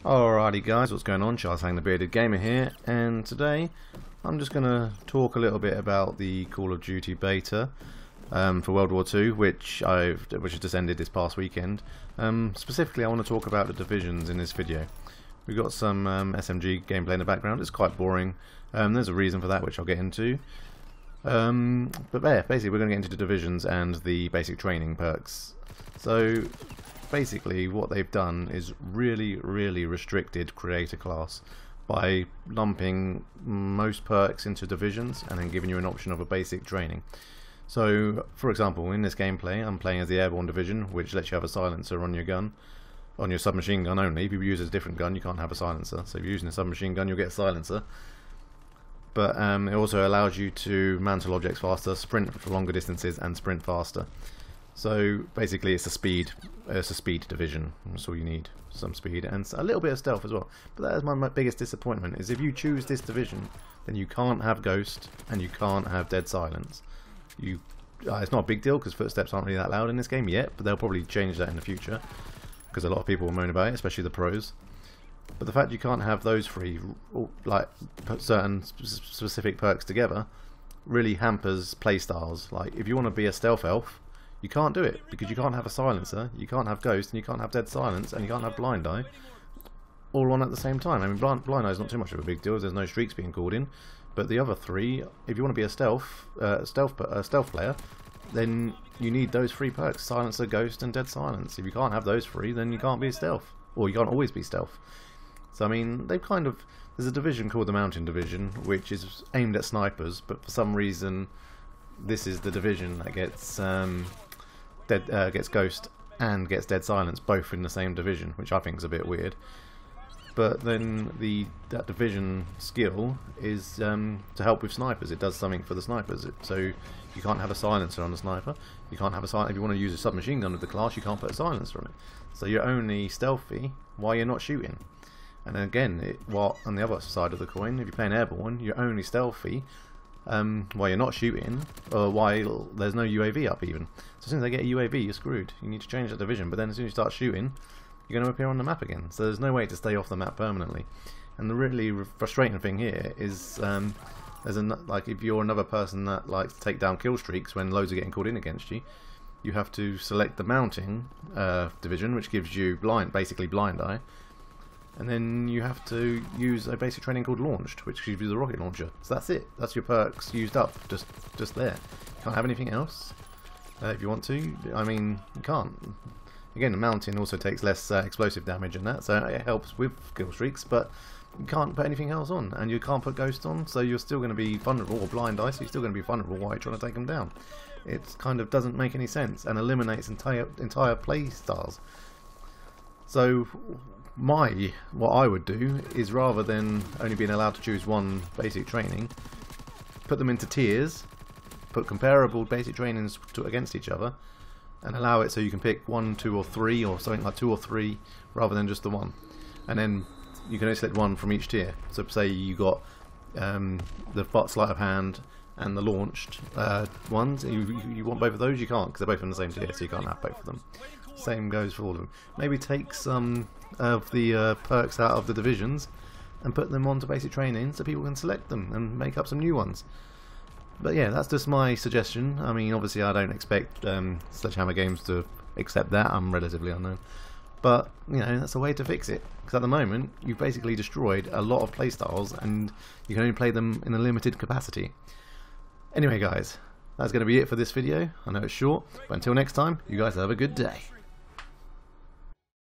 Alrighty guys, what's going on? CharTang the Bearded Gamer here, and today I'm just going to talk a little bit about the Call of Duty beta for World War II, which has just ended this past weekend. Specifically I want to talk about the divisions in this video. We've got some SMG gameplay in the background. It's quite boring. There's a reason for that which I'll get into. But yeah, basically we're going to get into the divisions and the basic training perks. So basically what they've done is really restricted creator class by lumping most perks into divisions and then giving you an option of a basic training. So for example, in this gameplay I'm playing as the airborne division, which lets you have a silencer on your gun, on your submachine gun only. If you use a different gun you can't have a silencer, so if you're using a submachine gun you'll get a silencer. But it also allows you to mantle objects faster, sprint for longer distances and sprint faster. So basically it's a speed division. That's all you need, some speed and a little bit of stealth as well. But that is my biggest disappointment, is if you choose this division then you can't have ghost and you can't have dead silence. It's not a big deal because footsteps aren't really that loud in this game yet, but they'll probably change that in the future because a lot of people will moan about it, especially the pros. But the fact you can't have those three, like certain specific perks together, really hampers playstyles. Like if you want to be a stealth elf, you can't do it because you can't have a silencer, you can't have ghost, and you can't have dead silence, and you can't have blind eye all on at the same time. I mean, blind eye is not too much of a big deal, there's no streaks being called in. But the other three, if you want to be a stealth player, then you need those three perks: silencer, ghost, and dead silence. If you can't have those three, then you can't be a stealth, or you can't always be stealth. So I mean, they've kind of, there's a division called the Mountain Division, which is aimed at snipers, but for some reason this is the division that gets gets ghost and gets dead silence both in the same division, which I think is a bit weird. But then that division skill is to help with snipers. It does something for the snipers. So you can't have a silencer on the sniper. You can't have a silencer if you want to use a submachine gun with the class. You can't put a silencer on it. So you're only stealthy while you're not shooting. And again, while on the other side of the coin, if you're playing airborne, you're only stealthy while you're not shooting, or while there's no UAV up even. So as soon as they get a UAV, you're screwed. You need to change that division, but then as soon as you start shooting, you're going to appear on the map again. So there's no way to stay off the map permanently. And the really frustrating thing here is, like if you're another person that likes to take down kill streaks when loads are getting called in against you, you have to select the mounting division, which gives you basically blind eye. And then you have to use a basic training called Launched, which gives you the rocket launcher. So that's it. That's your perks used up, just there. You can't have anything else if you want to. I mean, you can't. Again, the mountain also takes less explosive damage and that, so it helps with kill streaks, but you can't put anything else on, and you can't put ghost on, so you're still going to be vulnerable, or blind eye, so you're still going to be vulnerable while you're trying to take them down. It kind of doesn't make any sense and eliminates entire play styles. So what I would do is, rather than only being allowed to choose one basic training, put them into tiers, put comparable basic trainings against each other, and allow it so you can pick 1, 2 or 3, or something like 2 or 3 rather than just the one. And then you can only select one from each tier. So say you got the sleight of hand and the launched ones, you want both of those, you can't, because they're both in the same tier, so you can't have both of them. Same goes for all of them. Maybe take some of the perks out of the divisions and put them onto basic training so people can select them and make up some new ones. But yeah, that's just my suggestion. I mean, obviously I don't expect Sledgehammer Games to accept that. I'm relatively unknown. But, you know, that's a way to fix it. Because at the moment, you've basically destroyed a lot of playstyles and you can only play them in a limited capacity. Anyway guys, that's going to be it for this video. I know it's short, but until next time, you guys have a good day.